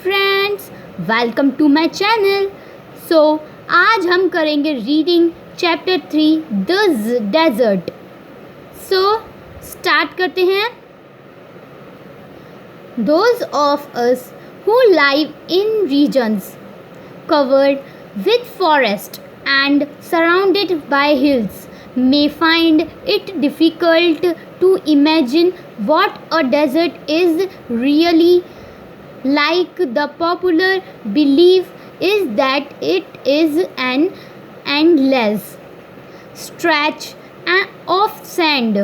Friends, welcome to my channel. आज हम करेंगे reading chapter 3 the desert. Start करते हैं। Those of us who live in regions covered with forest and surrounded by hills may find it difficult to imagine what a desert is really like. The popular belief is that it is an endless stretch of sand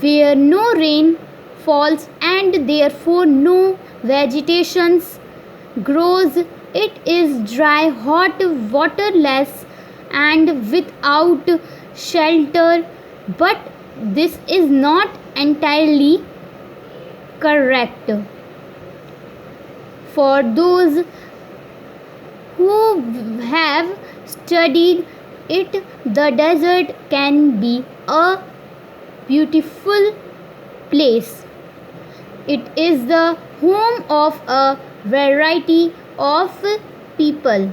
where no rain falls and therefore no vegetation grows. It is dry, hot, waterless, and without shelter. But this is not entirely correct. For those who have studied it, the desert can be a beautiful place. It is the home of a variety of people,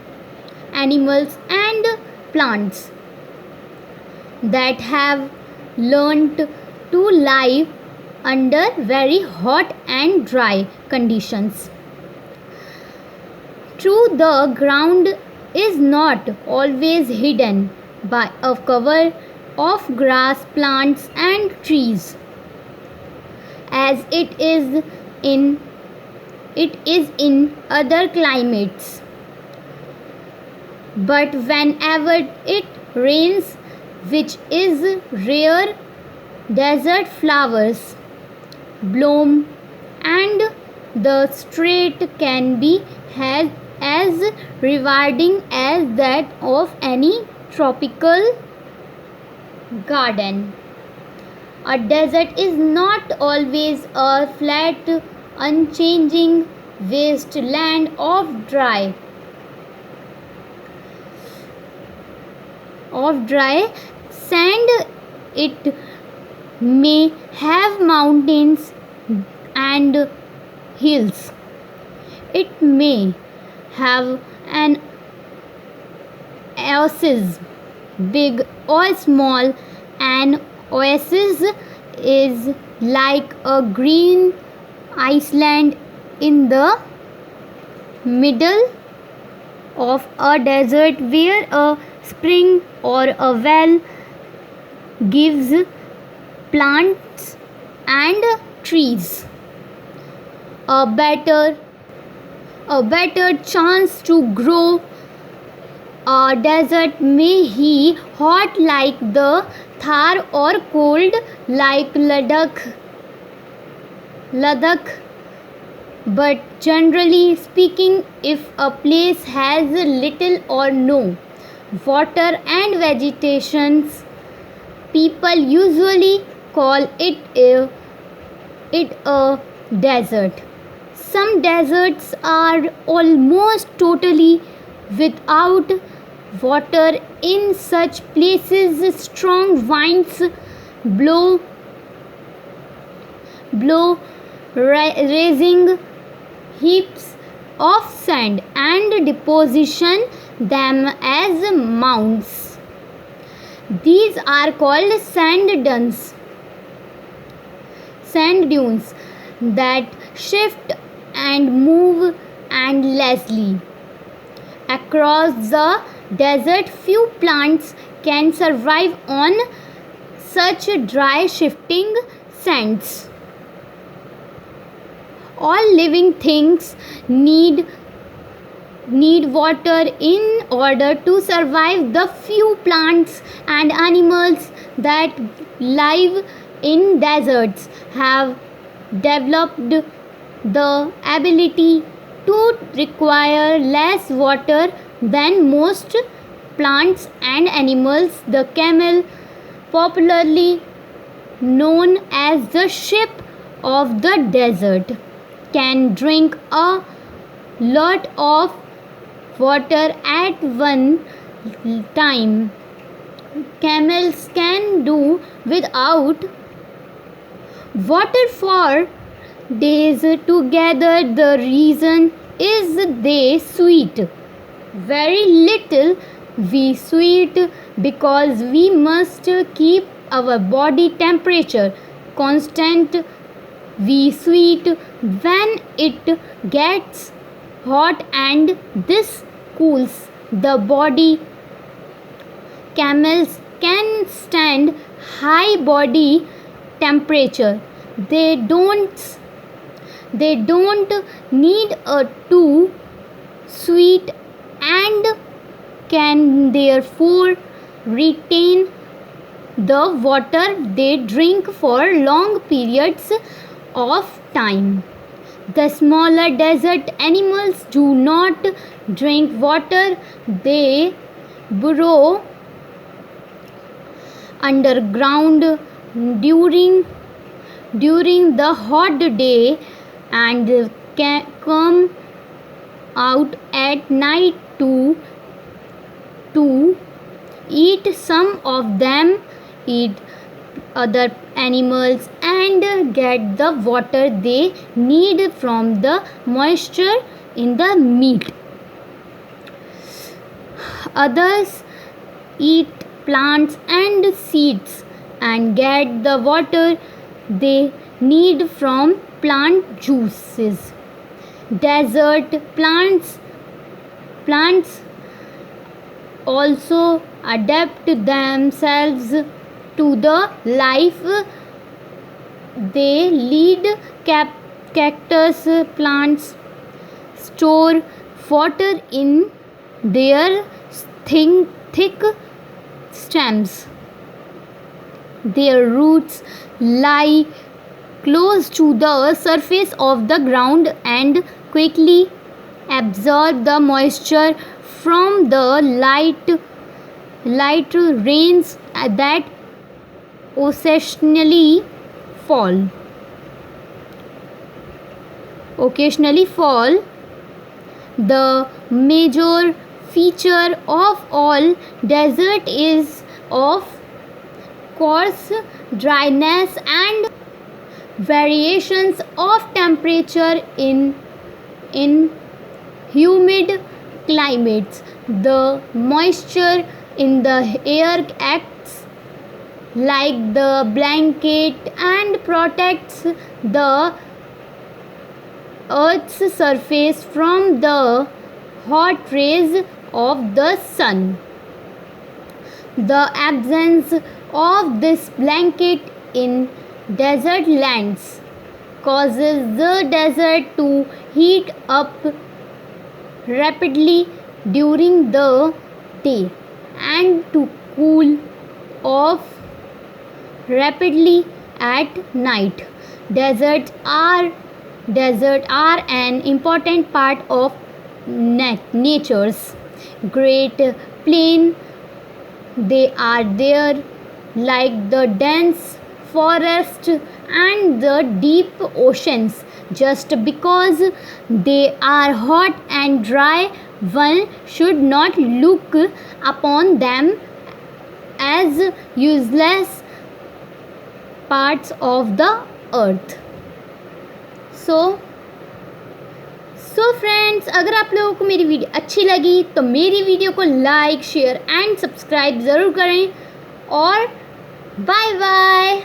animals, and plants that have learned to live under very hot and dry conditions. True, the ground is not always hidden by a cover of grass, plants, and trees, as it is in other climates. But whenever it rains, which is rare, desert flowers bloom, and the street can be as rewarding as that of any tropical garden. A desert is not always a flat, unchanging wasteland of dry sand. It may have mountains and hills. It may have an oasis, big or small. An oasis is like a green island in the middle of a desert where a spring or a well gives plants and trees a better chance to grow. A desert may be hot like the Thar or cold like Ladakh, but generally speaking, if a place has little or no water and vegetation, people usually call it a desert. Some deserts are almost totally without water. In such places, strong winds blow raising heaps of sand and deposition them as mounds. These are called sand dunes that shift and move endlessly across the desert. Few plants can survive on such dry, shifting sands. All living things need water in order to survive. The few plants and animals that live in deserts have developed the ability to require less water than most plants and animals. The camel, popularly known as the sheep of the desert, can drink a lot of water at one time. Camels can do without water for days together. The reason is they sweet. Very little we sweet because we must keep our body temperature constant. We sweet when it gets hot and this cools the body. Camels can stand high body temperature. They don't they don't need a too sweet and can therefore retain the water they drink for long periods of time. The smaller desert animals do not drink water, they burrow underground during the hot day and can come out at night to eat. Some of them eat other animals and get the water they need from the moisture in the meat. Others eat plants and seeds and get the water they need from plant juices. Desert plants also adapt themselves to the life they lead. Cactus plants store water in their thick stems. Their roots lie close to the surface of the ground and quickly absorb the moisture from the light rains that occasionally fall. The major feature of all desert is of course dryness and variations of temperature in humid climates. The moisture in the air acts like the blanket and protects the earth's surface from the hot rays of the sun. The absence of this blanket in desert lands causes the desert to heat up rapidly during the day and to cool off rapidly at night. Deserts are an important part of nature's great plain. They are there like the dense forest and the deep oceans. Just because they are hot and dry, one should not look upon them as useless parts of the earth. So friends, अगर आप लोगों को मेरी video अच्छी लगी तो मेरी video को लाइक शेयर एंड सब्सक्राइब ज़रूर करें और बाय बाय।